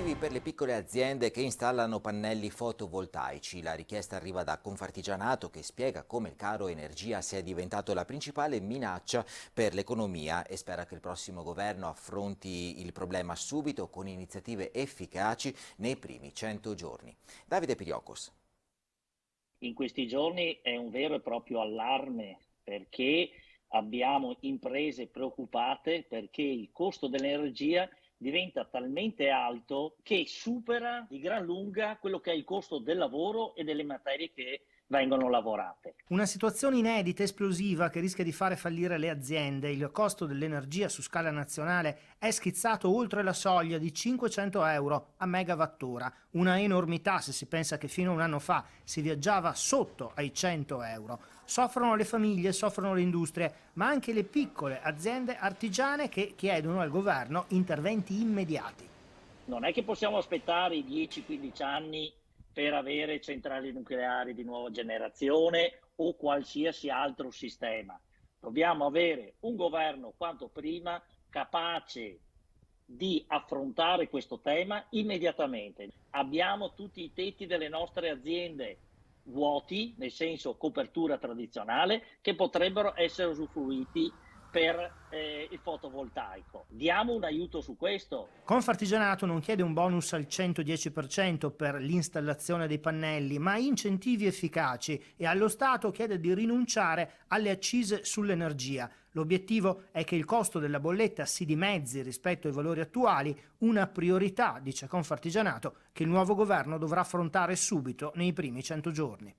incentivi per le piccole aziende che installano pannelli fotovoltaici. La richiesta arriva da Confartigianato, che spiega come il caro energia sia diventato la principale minaccia per l'economia e spera che il prossimo governo affronti il problema subito con iniziative efficaci nei primi 100 giorni. Davide Piriocos. In questi giorni è un vero e proprio allarme perché abbiamo imprese preoccupate perché il costo dell'energia diventa talmente alto che supera di gran lunga quello che è il costo del lavoro e delle materie che vengono lavorate. Una situazione inedita, esplosiva, che rischia di fare fallire le aziende. Il costo dell'energia su scala nazionale è schizzato oltre la soglia di 500 euro a megawattora. Una enormità se si pensa che fino a un anno fa si viaggiava sotto ai 100 euro. Soffrono le famiglie, soffrono le industrie, ma anche le piccole aziende artigiane che chiedono al governo interventi immediati. Non è che possiamo aspettare i 10-15 anni per avere centrali nucleari di nuova generazione o qualsiasi altro sistema. Dobbiamo avere un governo quanto prima capace di affrontare questo tema immediatamente. Abbiamo tutti i tetti delle nostre aziende vuoti, nel senso copertura tradizionale, che potrebbero essere usufruiti per il fotovoltaico. Diamo un aiuto su questo. Confartigianato non chiede un bonus al 110% per l'installazione dei pannelli, ma incentivi efficaci e allo Stato chiede di rinunciare alle accise sull'energia. L'obiettivo è che il costo della bolletta si dimezzi rispetto ai valori attuali, una priorità, dice Confartigianato, che il nuovo governo dovrà affrontare subito nei primi 100 giorni.